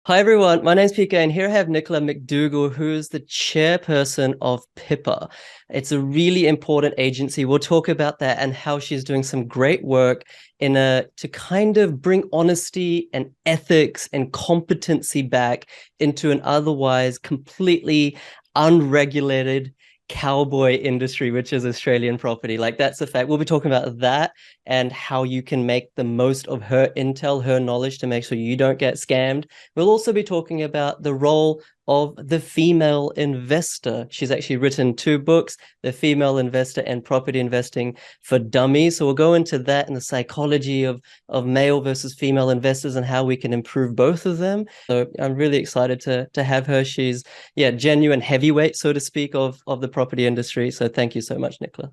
Hi everyone, my name's Pika and here I have Nicola McDougall, who is the chairperson of PIPA. It's a really important agency. We'll talk about that and how she's doing some great work to kind of bring honesty and ethics and competency back into an otherwise completely unregulated cowboy industry, which is Australian property. Like, that's a fact. We'll be talking about that and how you can make the most of her intel, her knowledge, to make sure you don't get scammed. We'll also be talking about the role of the female investor. She's actually written two books, The Female Investor and Property Investing for Dummies. So we'll go into that and the psychology of male versus female investors and how we can improve both of them. So I'm really excited to have her. She's, genuine heavyweight, so to speak, of the property industry. So thank you so much, Nicola.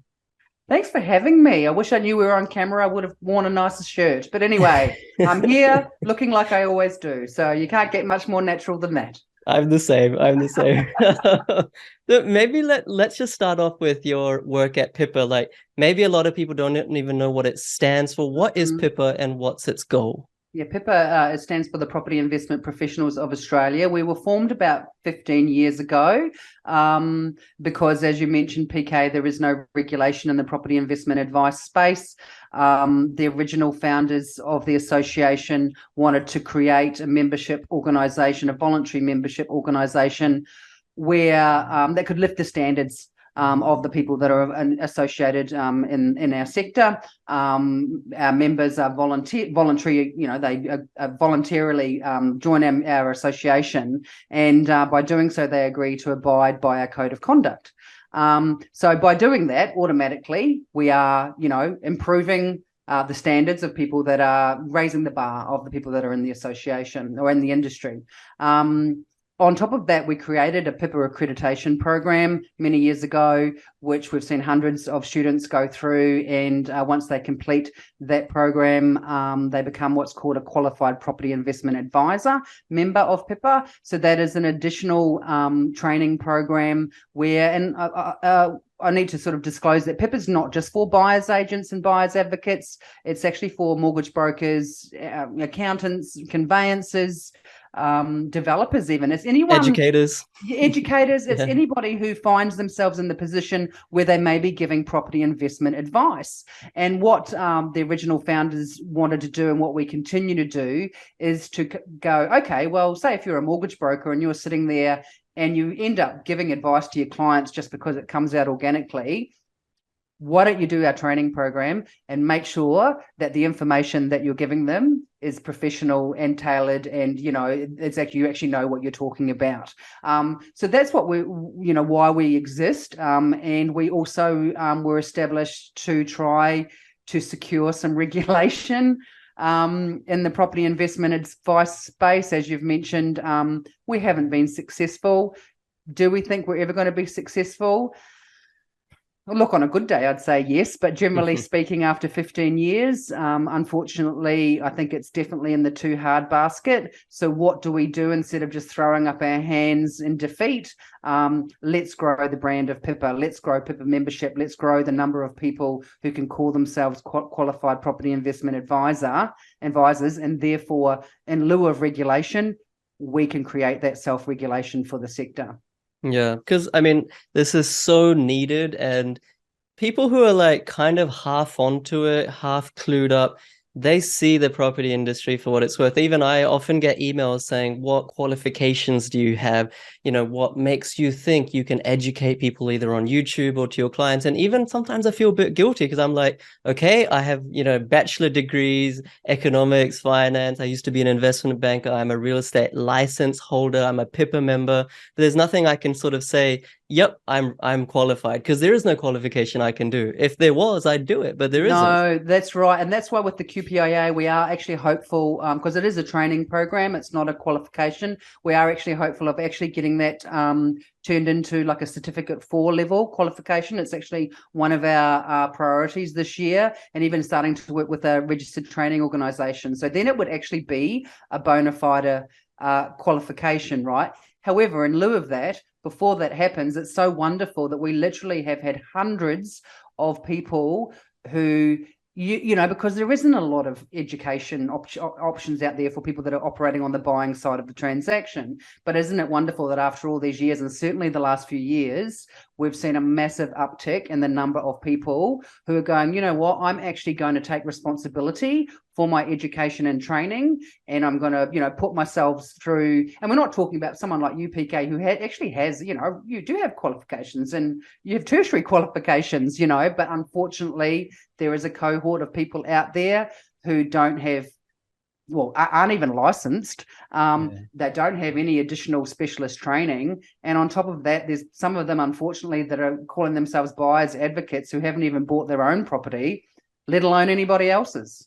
Thanks for having me. I wish I knew we were on camera. I would have worn a nicer shirt. But anyway, I'm here looking like I always do. So you can't get much more natural than that. I'm the same. I'm the same. Maybe let's just start off with your work at PIPA. Like, maybe a lot of people don't even know what it stands for. What is PIPA and what's its goal? Yeah, PIPA it stands for the Property Investment Professionals of Australia. We were formed about 15 years ago because, as you mentioned, PK, there is no regulation in the property investment advice space. The original founders of the association wanted to create a membership organisation, a voluntary membership organisation where that could lift the standards of the people that are associated in our sector. Our members are voluntary, they voluntarily join our association, and by doing so, they agree to abide by our code of conduct. So by doing that, automatically, we are, improving the standards of people that are raising the bar of the people that are in the association or in the industry. On top of that, we created a PIPA accreditation program many years ago, which we've seen hundreds of students go through. And once they complete that program, they become what's called a qualified property investment advisor member of PIPA. So that is an additional training program where, and I need to sort of disclose that PIPA is not just for buyers agents and buyers advocates. It's actually for mortgage brokers, accountants, conveyancers, developers, even. It's anyone, educators, it's anybody who finds themselves in the position where they may be giving property investment advice. And what the original founders wanted to do, and what we continue to do, is to go, okay, well, say if you're a mortgage broker and you're sitting there and you end up giving advice to your clients just because it comes out organically, why don't you do our training program and make sure that the information that you're giving them is professional and tailored, and it's actually, you actually know what you're talking about. So that's what why we exist, and we also were established to try to secure some regulation in the property investment advice space. As you've mentioned, we haven't been successful. Do we think we're ever going to be successful? Look, on a good day, I'd say yes, but generally speaking, after 15 years, unfortunately, I think it's definitely in the too hard basket. So what do we do instead of just throwing up our hands in defeat? Let's grow the brand of PIPA. Let's grow PIPA membership. Let's grow the number of people who can call themselves qualified property investment advisors, and therefore, in lieu of regulation, we can create that self-regulation for the sector. Yeah, because I mean, this is so needed, and people who are like kind of half onto it, half clued up, they see the property industry for what it's worth. Even I often get emails saying, what qualifications do you have? What makes you think you can educate people either on YouTube or to your clients? And even sometimes I feel a bit guilty because I'm like, okay, I have, bachelor degrees, economics, finance. I used to be an investment banker. I'm a real estate license holder. I'm a PIPA member. There's nothing I can sort of say, yep, I'm qualified, because there is no qualification I can do. If there was, I'd do it, but there isn't. No, that's right. And that's why with the QPIA, we are actually hopeful, because it is a training program. It's not a qualification. We are actually hopeful of actually getting that turned into like a certificate 4 level qualification. It's actually one of our priorities this year, and even starting to work with a registered training organisation. So then it would actually be a bona fide qualification, right? However, in lieu of that, before that happens, it's so wonderful that we literally have had hundreds of people who because there isn't a lot of education options out there for people that are operating on the buying side of the transaction. But isn't it wonderful that after all these years, and certainly the last few years, we've seen a massive uptick in the number of people who are going, you know what, I'm actually going to take responsibility for my education and training, and I'm going to, put myself through. And we're not talking about someone like you, PK, who actually has, you do have qualifications and you have tertiary qualifications, but unfortunately, there is a cohort of people out there who don't have, aren't even licensed. They don't have any additional specialist training. And on top of that, there's some of them, unfortunately, that are calling themselves buyers advocates who haven't even bought their own property, let alone anybody else's.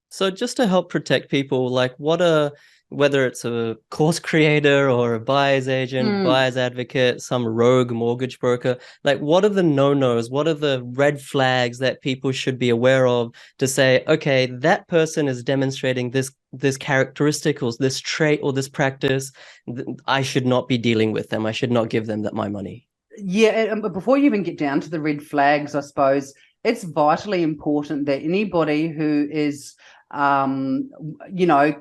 So just to help protect people, like whether it's a course creator or a buyer's agent, buyer's advocate, some rogue mortgage broker, like what are the no-nos? What are the red flags that people should be aware of to say, okay, that person is demonstrating this characteristic or this trait or this practice, I should not be dealing with them. I should not give them my money. Yeah, but before you even get down to the red flags, I suppose it's vitally important that anybody who is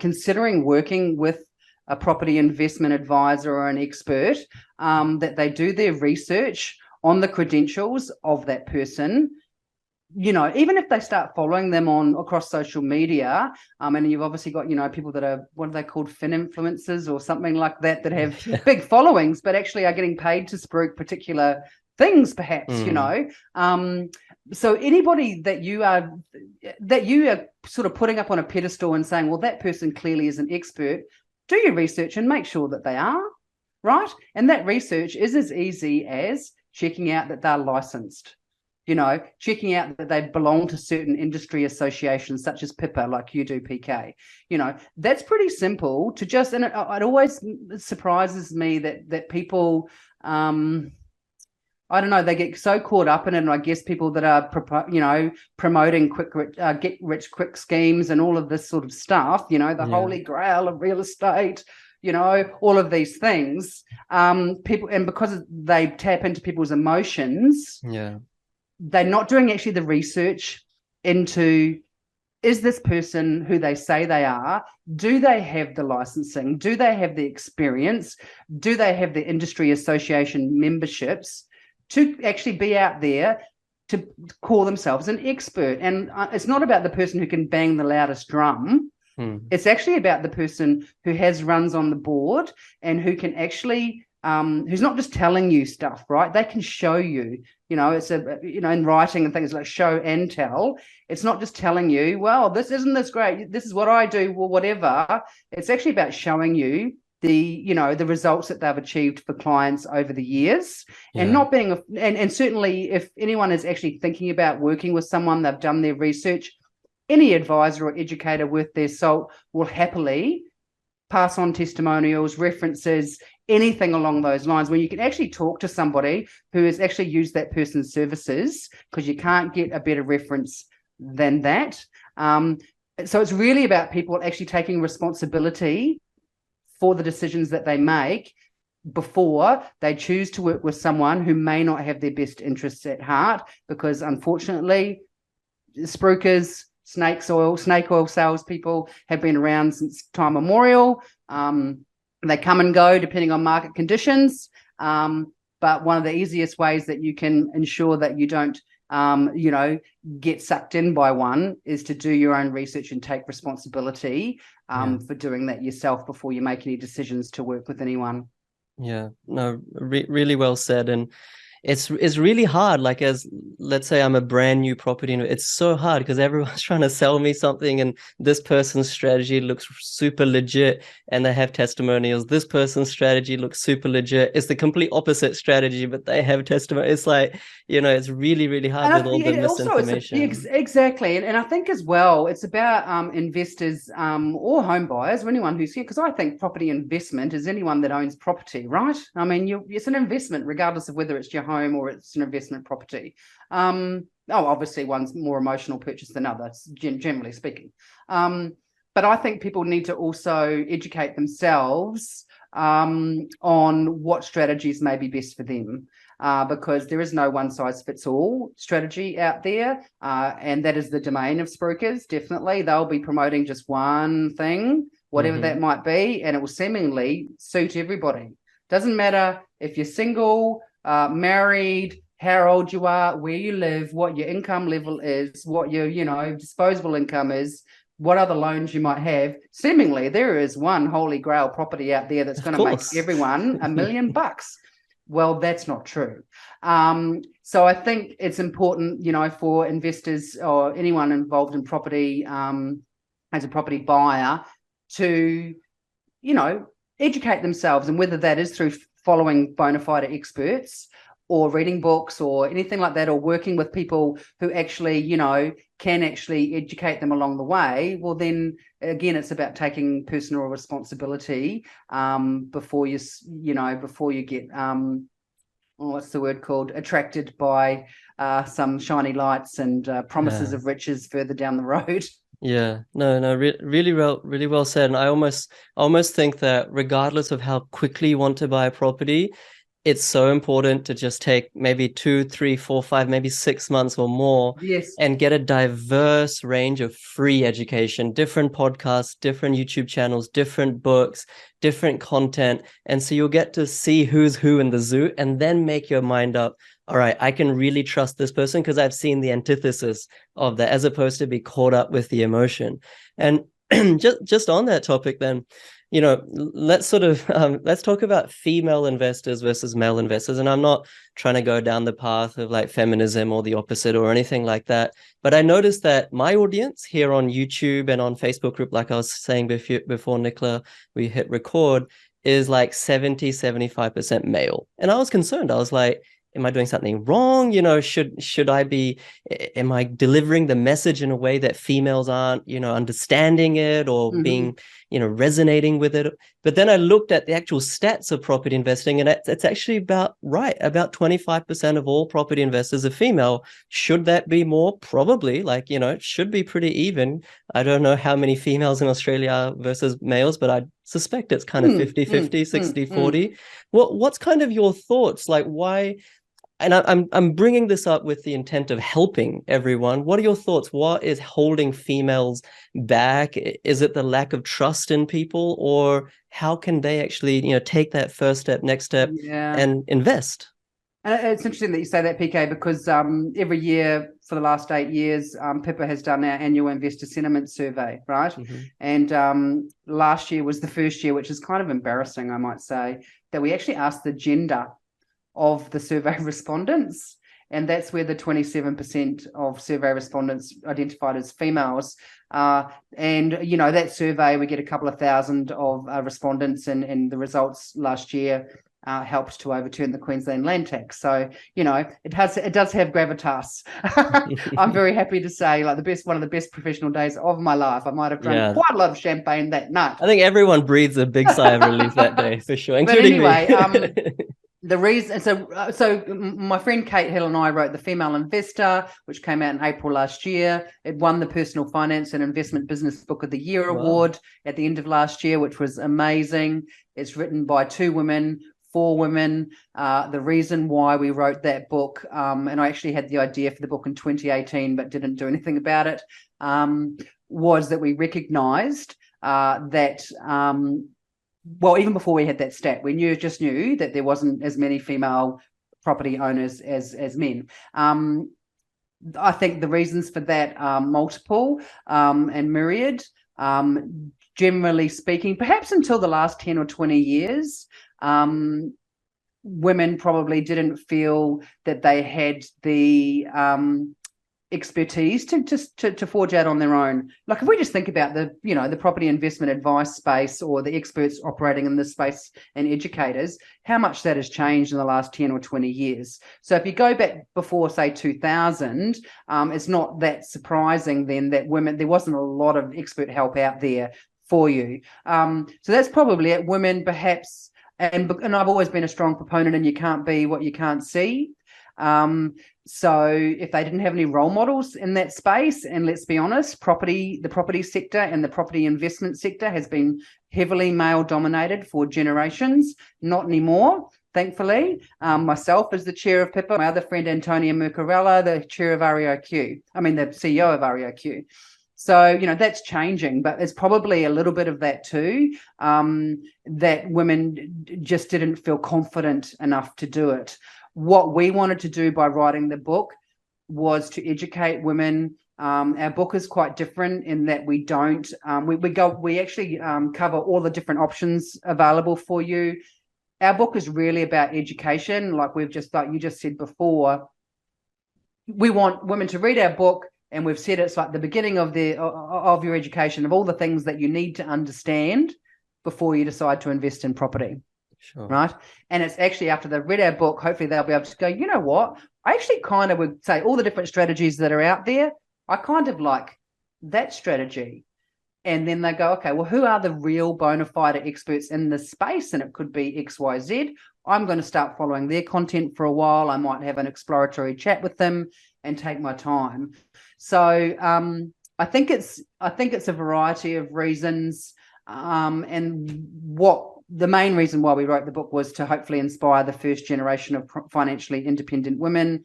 considering working with a property investment advisor or an expert, that they do their research on the credentials of that person. Even if they start following them across social media, and you've obviously got, people that are, what are they called, fin influencers or something like that have big followings, but actually are getting paid to spruik particular things, perhaps. So anybody that you are sort of putting up on a pedestal and saying, well, that person clearly is an expert, do your research and make sure that they are, right? And that research is as easy as checking out that they're licensed, checking out that they belong to certain industry associations such as PIPA, like you do, PK. That's pretty simple to just, and it always surprises me that people, I don't know, they get so caught up in it. And I guess people that are, promoting get rich quick schemes and all of this sort of stuff, the holy grail of real estate, all of these things, people, and because they tap into people's emotions, they're not doing actually the research into, is this person who they say they are, do they have the licensing? Do they have the experience? Do they have the industry association memberships to actually be out there to call themselves an expert? And it's not about the person who can bang the loudest drum. It's actually about the person who has runs on the board and who can actually, who's not just telling you stuff, right? They can show you, it's in writing and things like show and tell. It's not just telling you, well, this great, this is what I do, or whatever. It's actually about showing you the results that they've achieved for clients over the years, and not being and certainly if anyone is actually thinking about working with someone, they've done their research, any advisor or educator worth their salt will happily pass on testimonials, references, anything along those lines, when you can actually talk to somebody who has actually used that person's services, because you can't get a better reference than that. So it's really about people actually taking responsibility for the decisions that they make before they choose to work with someone who may not have their best interests at heart, because unfortunately, spruikers, snake oil salespeople have been around since time immemorial. They come and go depending on market conditions. But one of the easiest ways that you can ensure that you don't get sucked in by one is to do your own research and take responsibility for doing that yourself before you make any decisions to work with anyone. Yeah, no, really well said. And it's really hard. Like, as let's say I'm a brand new property, it's so hard because everyone's trying to sell me something, and this person's strategy looks super legit and they have testimonials. This person's strategy looks super legit. It's the complete opposite strategy, but they have testimony. It's like, it's really, really hard with all the misinformation. Exactly. And I think as well, it's about investors or home buyers or anyone who's here, because I think property investment is anyone that owns property, right? I mean, it's an investment regardless of whether it's your home or it's an investment property. Obviously one's more emotional purchase than others, generally speaking. But I think people need to also educate themselves on what strategies may be best for them. because there is no one-size-fits-all strategy out there, and that is the domain of spruikers. Definitely, they'll be promoting just one thing, whatever that might be, and it will seemingly suit everybody. Doesn't matter if you're single, married, how old you are, where you live, what your income level is, what your, disposable income is, what other loans you might have. Seemingly, there is one holy grail property out there that's going to make everyone $1 million. Well, that's not true. So I think it's important, for investors or anyone involved in property as a property buyer to, educate themselves, and whether that is through following bona fide experts or reading books or anything like that, or working with people who actually, can actually educate them along the way. Well, then again, it's about taking personal responsibility before you get what's the word called, attracted by some shiny lights and promises of riches further down the road. Yeah, no, really well said. And I almost think that regardless of how quickly you want to buy a property, it's so important to just take maybe 2, 3, 4, 5, maybe 6 months or more, and get a diverse range of free education, different podcasts, different YouTube channels, different books, different content. And so you'll get to see who's who in the zoo, and then make your mind up. All right, I can really trust this person because I've seen the antithesis of that, as opposed to be caught up with the emotion. And just on that topic, then, let's let's talk about female investors versus male investors. And I'm not trying to go down the path of like feminism or the opposite or anything like that. But I noticed that my audience here on YouTube and on Facebook group, like I was saying before, Nicola, we hit record, is like 70-75% male. And I was concerned. I was like, am I doing something wrong? Should I be, am I delivering the message in a way that females aren't, understanding it or being, resonating with it? But then I looked at the actual stats of property investing, and it's actually about 25% of all property investors are female. Should that be more? Probably. It should be pretty even. I don't know how many females in Australia versus males, but I suspect it's kind of 50-50, 60-40. What's kind of your thoughts? Like, why? And I'm bringing this up with the intent of helping everyone. What are your thoughts? What is holding females back? Is it the lack of trust in people, or how can they actually, take that first step, next step, and invest? And it's interesting that you say that, PK, because every year for the last 8 years, PIPA has done our annual investor sentiment survey, right? And last year was the first year, which is kind of embarrassing, I might say, that we actually asked the gender of the survey respondents, and that's where the 27% of survey respondents identified as females. And that survey, we get a couple of thousand of respondents, and the results last year helped to overturn the Queensland land tax. So it does have gravitas. I'm very happy to say, like, one of the best professional days of my life. I might have drunk quite a lot of champagne that night. I think everyone breathes a big sigh of relief that day, for sure, including me. The reason, so my friend Kate Hill and I wrote The Female Investor, which came out in April last year. It won the Personal Finance and Investment Business Book of the Year award at the end of last year, which was amazing. It's written by 2 women, 4 women. The reason why we wrote that book, and I actually had the idea for the book in 2018, but didn't do anything about it, was that we recognised that well, even before we had that stat, we just knew that there wasn't as many female property owners as men. I think the reasons for that are multiple and myriad. Generally speaking, perhaps until the last 10 or 20 years, women probably didn't feel that they had the expertise to forge out on their own. Like, if we just think about the property investment advice space, or the experts operating in this space and educators, how much that has changed in the last 10 or 20 years. So if you go back before, say, 2000, it's not that surprising then that there wasn't a lot of expert help out there for you. So that's probably it. Women, perhaps, and I've always been a strong proponent in you can't be what you can't see. So if they didn't have any role models in that space, and let's be honest, the property sector and the property investment sector has been heavily male dominated for generations. Not anymore. thankfully. Myself as the chair of PIPA, my other friend Antonia Mercarella, the chair of REIQ, the CEO of REIQ. So, that's changing, but it's probably a little bit of that too, that women just didn't feel confident enough to do it. What we wanted to do by writing the book was to educate women. Our book is quite different in that we don't, we actually cover all the different options available for you. Our book is really about education. Like you just said before, we want women to read our book, and we've said it's like the beginning of your education, of all the things that you need to understand before you decide to invest in property. Sure. Right. And it's actually after they've read our book, hopefully they'll be able to go, you know what? I actually kind of would say all the different strategies that are out there, I kind of like that strategy. And then they go, okay, well, who are the real bona fide experts in this space? And it could be XYZ. I'm going to start following their content for a while. I might have an exploratory chat with them and take my time. So I think it's a variety of reasons. And what the main reason why we wrote the book was to hopefully inspire the first generation of financially independent women,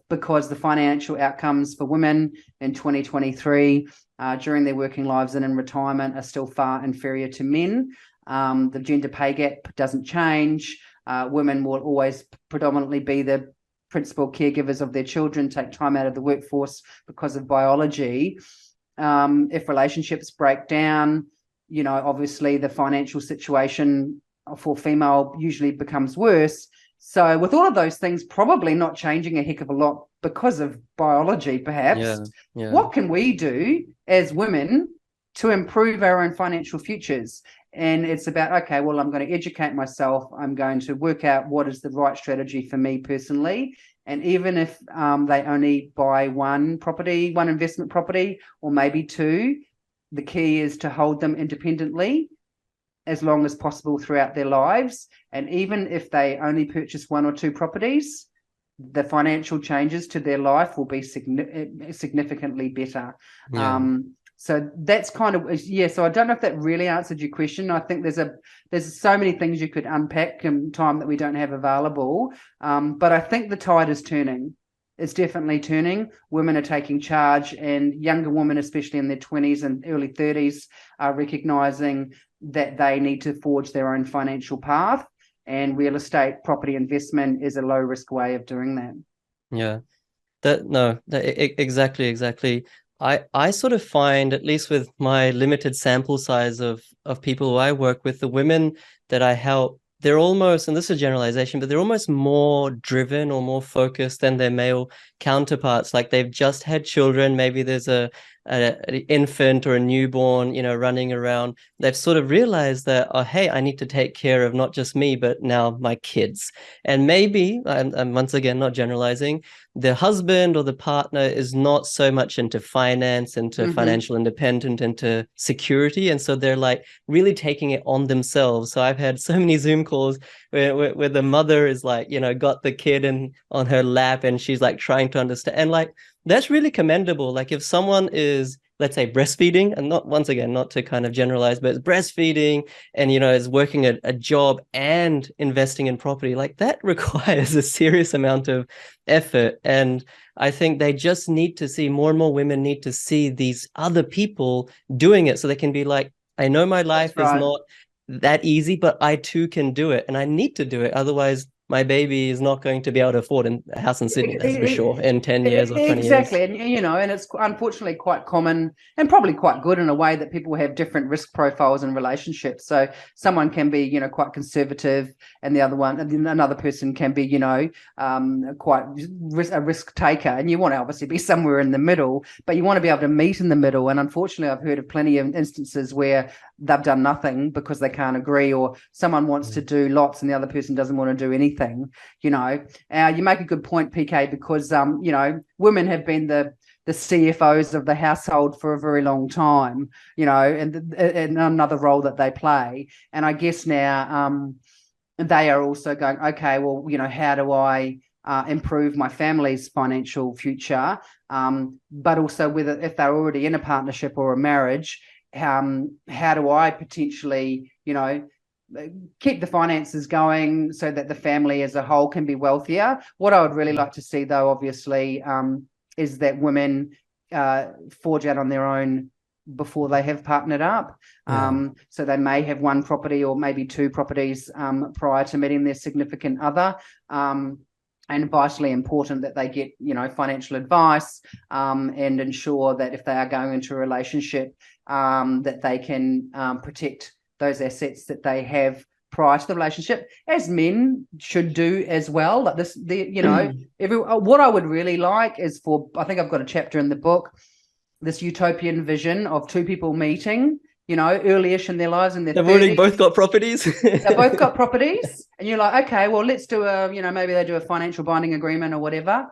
because the financial outcomes for women in 2023 during their working lives and in retirement are still far inferior to men. The gender pay gap doesn't change. Women will always predominantly be the principal caregivers of their children, take time out of the workforce because of biology. If relationships break down, obviously the financial situation for female usually becomes worse. So with all of those things probably not changing a heck of a lot because of biology, perhaps, what can we do as women to improve our own financial futures? And it's about, okay, well, I'm going to educate myself. I'm going to work out what is the right strategy for me personally. And even if they only buy one investment property, or maybe two, the key is to hold them independently as long as possible throughout their lives. And even if they only purchase one or two properties, the financial changes to their life will be significantly better. So that's kind of, so I don't know if that really answered your question. I think there's so many things you could unpack in time that we don't have available. But I think the tide is turning. It's definitely turning. Women are taking charge, and younger women, especially in their 20s and early 30s, are recognizing that they need to forge their own financial path, and real estate property investment is a low risk way of doing that. Yeah, exactly. I sort of find, at least with my limited sample size of people who I work with, the women that I help, they're almost, and this is a generalization, but they're almost more driven or more focused than their male counterparts. Like they've just had children. Maybe there's an infant or a newborn, running around. They've sort of realized that, oh, hey, I need to take care of not just me, but now my kids. And maybe, I'm once again not generalizing, the husband or the partner is not so much into finance, into financial independence, into security. And so they're like really taking it on themselves. So I've had so many Zoom calls where the mother is like, got the kid on her lap, and she's like trying to understand. And like, that's really commendable. Like if someone is, let's say, breastfeeding, and not, once again, not to kind of generalize, but it's breastfeeding and, is working a job and investing in property, like that requires a serious amount of effort. And I think they just need to see, more and more women need to see these other people doing it, so they can be like, I know my life is not that easy, but I too can do it, and I need to do it. Otherwise, my baby is not going to be able to afford a house in Sydney, that's for sure, in 10 years or 20 exactly. years. And it's unfortunately quite common, and probably quite good in a way, that people have different risk profiles in relationships. So someone can be, quite conservative, and another person can be, quite a risk taker. And you want to obviously be somewhere in the middle, but you want to be able to meet in the middle. And unfortunately, I've heard of plenty of instances where they've done nothing because they can't agree, or someone wants to do lots and the other person doesn't want to do anything. You make a good point, PK, because women have been the CFOs of the household for a very long time, and another role that they play. And I guess now they are also going, okay, well, how do I improve my family's financial future? But also if they're already in a partnership or a marriage, how do I potentially, keep the finances going so that the family as a whole can be wealthier. What I would really like to see, though, obviously, is that women forge out on their own before they have partnered up. So they may have one property or maybe two properties prior to meeting their significant other. And vitally important that they get, financial advice and ensure that if they are going into a relationship, that they can protect those assets that they have prior to the relationship, as men should do as well. Like this, what I would really like is I think I've got a chapter in the book, this utopian vision of two people meeting, early-ish in their lives, in their 30s. They've already both got properties. They've both got properties, and you're like, okay, well, let's do maybe they do a financial binding agreement or whatever.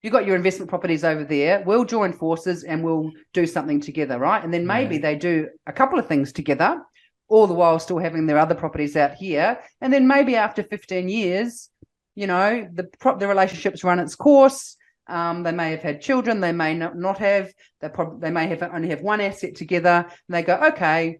You got your investment properties over there. We'll join forces and we'll do something together, right? And then maybe they do a couple of things together, all the while still having their other properties out here. And then maybe after 15 years, the relationship's run its course. They may have had children. They may not have. They may have only have one asset together. And they go, okay,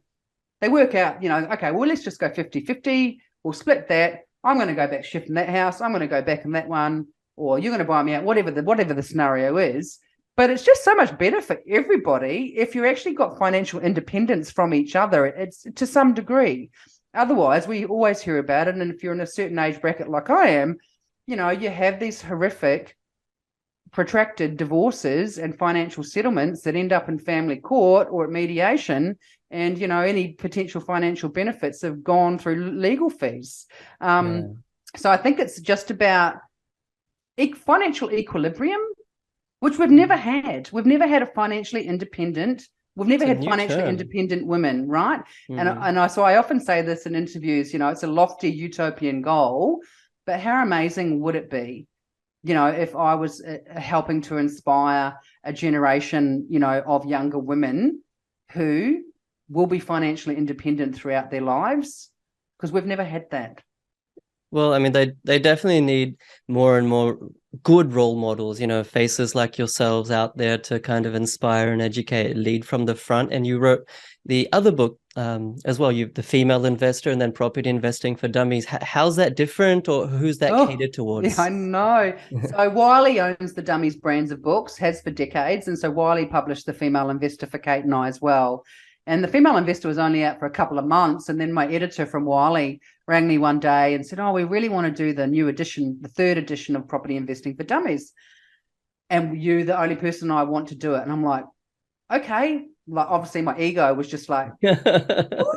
they work out, okay, well, let's just go 50-50. We'll split that. I'm going to go back shift in that house. I'm going to go back in that one. Or you're going to buy me out, whatever the scenario is. But it's just so much better for everybody if you actually got financial independence from each other. It's to some degree. Otherwise, we always hear about it. And if you're in a certain age bracket like I am, you have these horrific protracted divorces and financial settlements that end up in family court or at mediation, and any potential financial benefits have gone through legal fees. So I think it's just about financial equilibrium, which we've never had. We've never had a financially independent. We've never had financially independent women, right? So I often say this in interviews. It's a lofty utopian goal, but how amazing would it be? If I was helping to inspire a generation, of younger women who will be financially independent throughout their lives, because we've never had that. Well, I mean, they definitely need more and more good role models, faces like yourselves out there to kind of inspire and educate, lead from the front. And you wrote the other book as well, The Female Investor and then Property Investing for Dummies. How's that different, or who's that catered towards? Yeah, I know. So Wiley owns the Dummies brands of books, has for decades. And so Wiley published The Female Investor for Kate and I as well. And The Female Investor was only out for a couple of months. And then my editor from Wiley rang me one day and said, we really want to do the new edition, the third edition of Property Investing for Dummies. And you're the only person I want to do it. And I'm like, okay. Like, obviously my ego was just like, yeah, go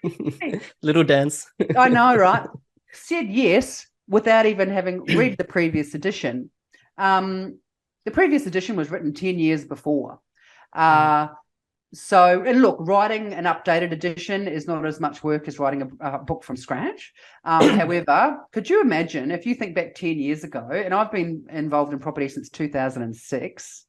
me. Little dance. I know, right? Said yes without even having read the previous edition. The previous edition was written 10 years before. So, and look, writing an updated edition is not as much work as writing a book from scratch. However, could you imagine if you think back 10 years ago, and I've been involved in property since 2006.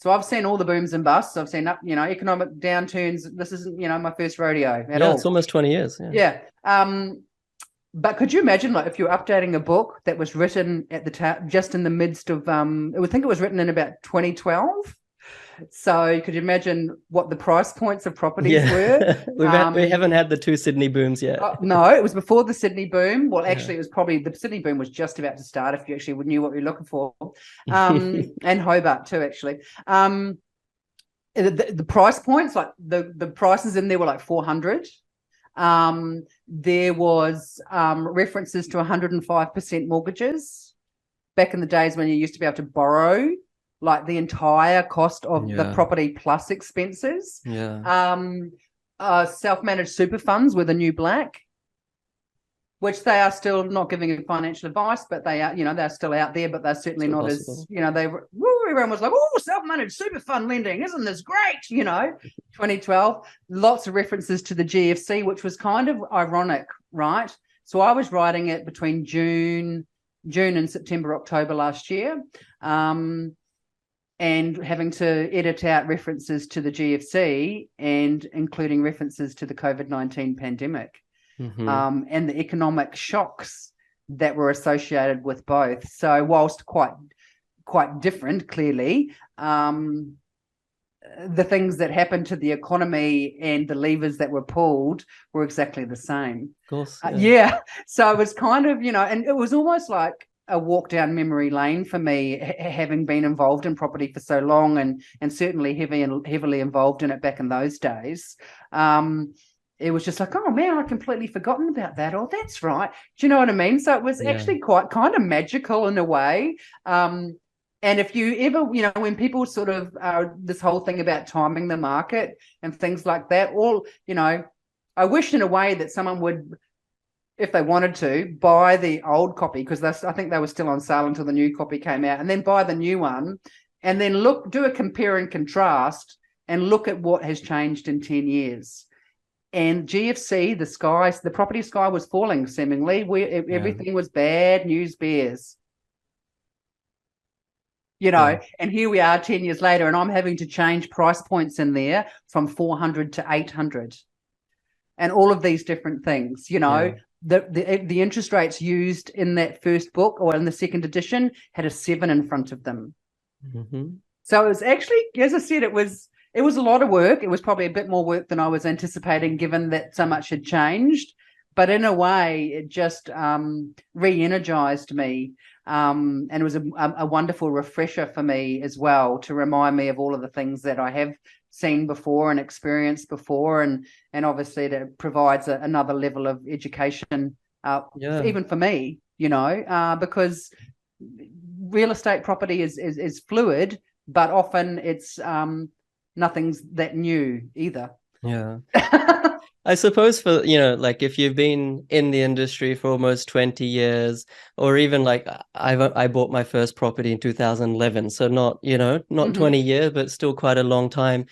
So I've seen all the booms and busts. I've seen economic downturns. This isn't, my first rodeo at all. Yeah, it's almost 20 years. Yeah. But could you imagine, like, if you're updating a book that was written at the just in the midst of, I would think it was written in about 2012. So could you imagine what the price points of properties were? We haven't had the two Sydney booms yet. No, it was before the Sydney boom. Well, actually, it was probably the Sydney boom was just about to start if you actually knew what you're looking for. And Hobart too, actually. The price points, like the prices in there were like 400. There was references to 105% mortgages back in the days when you used to be able to borrow like the entire cost of the property plus expenses. Self-managed super funds were the new black, which they are still not giving financial advice, but they are, they're still out there, but they're certainly still not possible. Everyone was like, self-managed super fund lending, isn't this great? 2012, lots of references to the GFC, which was kind of ironic, right? So I was writing it between June and September, October last year. And having to edit out references to the GFC and including references to the COVID-19 pandemic and the economic shocks that were associated with both. So whilst quite different, clearly, the things that happened to the economy and the levers that were pulled were exactly the same. Of course. Yeah. So it was kind of, and it was almost like a walk down memory lane for me, having been involved in property for so long, and certainly heavily involved in it back in those days. It was just like, oh man, I'd completely forgotten about that. Oh, that's right. Do you know what I mean? So it was actually quite kind of magical in a way. And if you ever, when people sort of this whole thing about timing the market and things like that, I wish in a way that someone would, if they wanted to, buy the old copy, because I think they were still on sale until the new copy came out, and then buy the new one, and then do a compare and contrast and look at what has changed in 10 years. And GFC, the property sky was falling seemingly. Everything was bad news bears. And here we are 10 years later, and I'm having to change price points in there from 400 to 800 and all of these different things. The interest rates used in that first book or in the second edition had a 7 in front of them. Mm-hmm. So it was actually, as I said, it was a lot of work. It was probably a bit more work than I was anticipating, given that so much had changed. But in a way, it just re-energized me. And it was a wonderful refresher for me as well, to remind me of all of the things that I have seen before and experienced before. And obviously that provides another level of education, even for me, because real estate property is fluid, but often it's nothing's that new either. Yeah. I suppose for, like if you've been in the industry for almost 20 years, or even like I bought my first property in 2011. So not 20 years, but still quite a long time.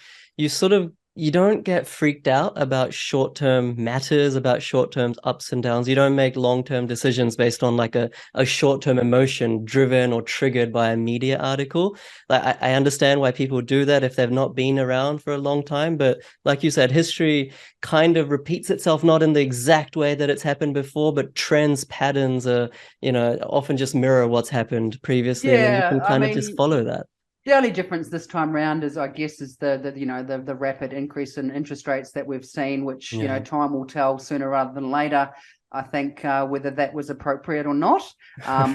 You don't get freaked out about short-term matters, about short-term ups and downs. You don't make long-term decisions based on like a short-term emotion driven or triggered by a media article. Like I understand why people do that if they've not been around for a long time. But like you said, history kind of repeats itself, not in the exact way that it's happened before, but trends, patterns are, often just mirror what's happened previously. And then you can kind of just follow that. The only difference this time around is, I guess, is the rapid increase in interest rates that we've seen, which time will tell sooner rather than later. I think whether that was appropriate or not.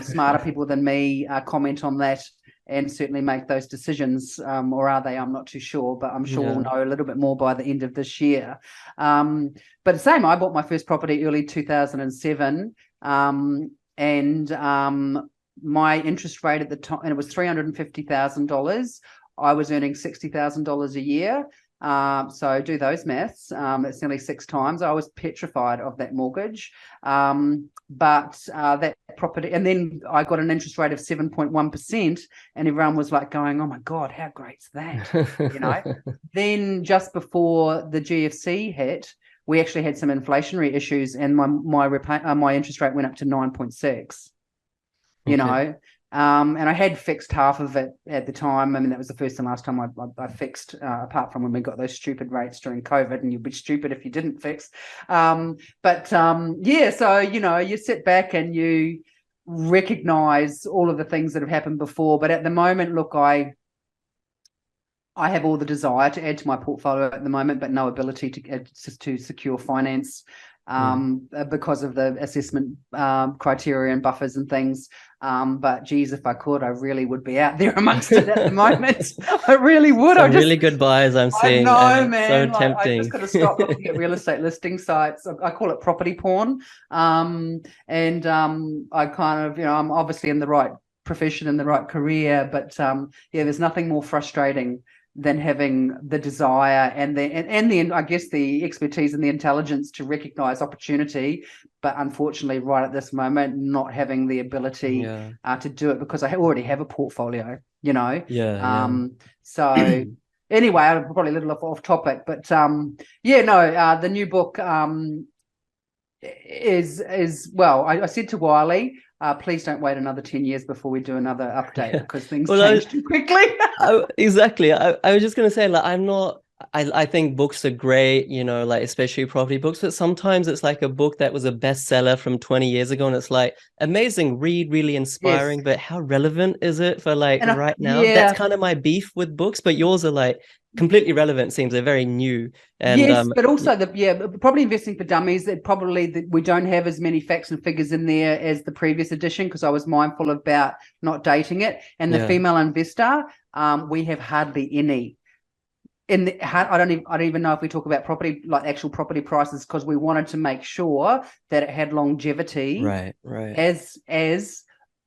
Smarter people than me comment on that and certainly make those decisions, or are they? I'm not too sure, but I'm sure we'll know a little bit more by the end of this year. But the same, I bought my first property early 2007, and my interest rate at the time, and it was $350,000. I was earning $60,000 a year. So do those maths. That's nearly 6 times. I was petrified of that mortgage. But that property, and then I got an interest rate of 7.1%, and everyone was like going, "Oh my God, how great's that?" Then just before the GFC hit, we actually had some inflationary issues, and my interest rate went up to 9.6. And I had fixed half of it at the time. I mean, that was the first and last time I fixed, apart from when we got those stupid rates during COVID, and you'd be stupid if you didn't fix. So, you sit back and you recognize all of the things that have happened before. But at the moment, look, I have all the desire to add to my portfolio at the moment, but no ability to secure finance because of the assessment criteria and buffers and things. But geez, if I could, I really would be out there amongst it at the moment. I really would. Some really good buys I'm seeing. I know, man. So tempting. I just got to stop looking at real estate listing sites. I call it property porn. I kind of, I'm obviously in the right profession, in the right career, but there's nothing more frustrating than having the desire and the I guess the expertise and the intelligence to recognize opportunity, but unfortunately right at this moment not having the ability to do it because I already have a portfolio, So anyway, I'm probably a little off topic, but the new book is well, I said to Wiley, please don't wait another 10 years before we do another update because things change too quickly. Exactly. I was just going to say, like, I think books are great, like especially property books, but sometimes it's like a book that was a bestseller from 20 years ago and it's like amazing read, really inspiring, but how relevant is it for right now? That's kind of my beef with books, but yours are like completely relevant seems they're very new. And yes, but also Property Investing for Dummies, we don't have as many facts and figures in there as the previous edition, because I was mindful about not dating it. And the female investor, we have hardly any. I don't even know if we talk about property, like actual property prices, because we wanted to make sure that it had longevity, right, as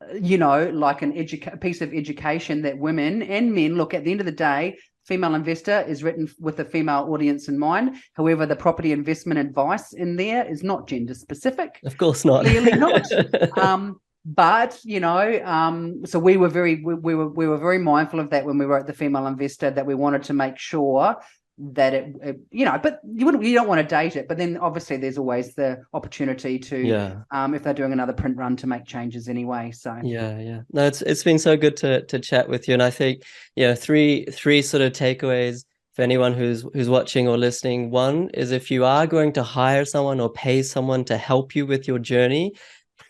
like a piece of education that women and men look. At the end of the day, female investor is written with a female audience in mind. However, the property investment advice in there is not gender specific. Of course not. Clearly not. But so we were very mindful of that when we wrote the female investor, that we wanted to make sure that it but you don't want to date it, but then obviously there's always the opportunity to if they're doing another print run, to make changes anyway. So no, it's been so good to chat with you. And I think three sort of takeaways for anyone who's watching or listening. One is, if you are going to hire someone or pay someone to help you with your journey,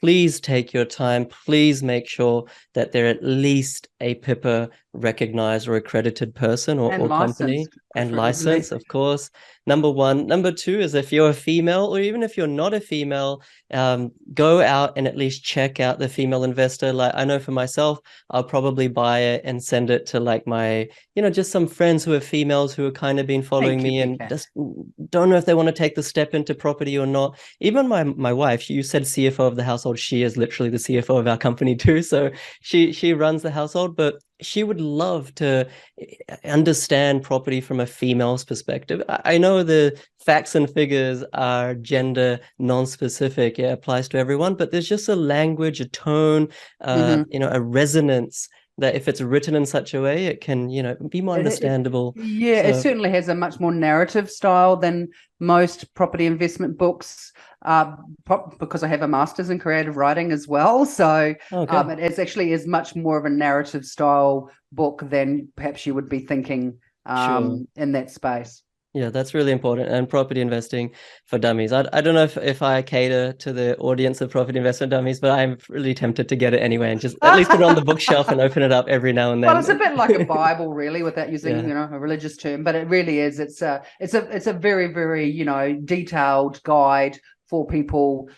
please take your time. Please make sure that they're at least a PIPA recognized or accredited person or company, and licensed, of course. Number one. Number two is, if you're a female, or even if you're not a female, go out and at least check out the female investor. Like, I know for myself, I'll probably buy it and send it to like my, just some friends who are females who have kind of been following me and just don't know if they want to take the step into property or not. Even my wife, you said CFO of the household. She is literally the CFO of our company too. So she runs the household, but she would love to understand property from a female's perspective. I know the facts and figures are gender non-specific. It applies to everyone, but there's just a language, a tone, a resonance that if it's written in such a way, it can, be more understandable. It certainly has a much more narrative style than most property investment books, because I have a master's in creative writing as well. So it actually is much more of a narrative style book than perhaps you would be thinking in that space. Yeah, that's really important. And Property Investing for Dummies. I don't know if I cater to the audience of Property Investment Dummies, but I'm really tempted to get it anyway and just at least put it on the bookshelf and open it up every now and then. Well, it's a bit like a Bible, really, without using a religious term, but it really is. It's a very, very detailed guide for people,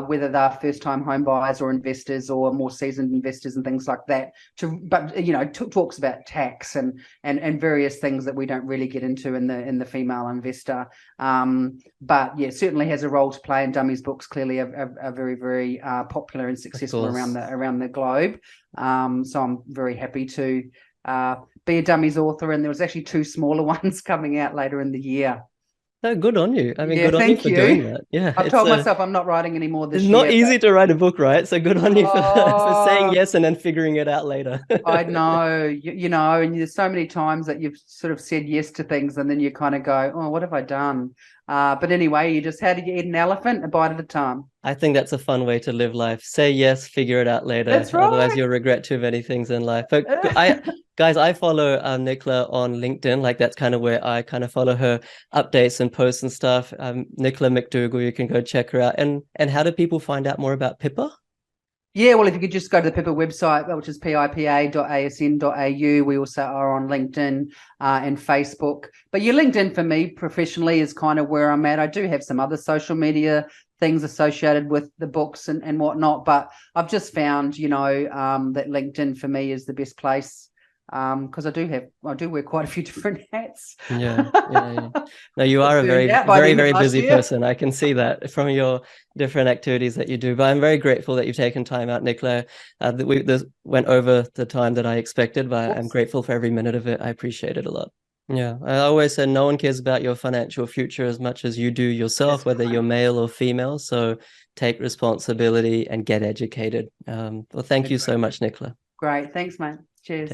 whether they're first-time home buyers or investors or more seasoned investors and things like that. Talks about tax and various things that we don't really get into in the female investor. But certainly has a role to play. And Dummies books clearly are very, very popular and successful around the globe. So I'm very happy to be a Dummies author, and there was actually 2 smaller ones coming out later in the year. No, good on you. I mean, good on you for doing that. Yeah, I've told myself I'm not writing anymore this year. It's not easy to write a book, right? So good on you for saying yes and then figuring it out later. I know, and there's so many times that you've sort of said yes to things and then you kind of go, oh, what have I done? But anyway, how do you eat an elephant? A bite at a time. I think that's a fun way to live life. Say yes, figure it out later. That's right. Otherwise, you'll regret too many things in life. But I follow Nicola on LinkedIn. Like, that's kind of where I kind of follow her updates and posts and stuff. Nicola McDougall, you can go check her out. And how do people find out more about PIPA? Yeah, well, if you could just go to the PIPA website, which is pipa.asn.au. We also are on LinkedIn and Facebook. But your LinkedIn for me professionally is kind of where I'm at. I do have some other social media things associated with the books and whatnot, but I've just found, that LinkedIn for me is the best place. Because I do wear quite a few different hats. Yeah. No, you are a very, very, very busy person. I can see that from your different activities that you do. But I'm very grateful that you've taken time out, Nicola. This went over the time that I expected, but I'm grateful for every minute of it. I appreciate it a lot. Yeah, I always said no one cares about your financial future as much as you do yourself, whether you're male or female. So take responsibility and get educated. Well, thank you so much, Nicola. Great. Thanks, mate. Cheers.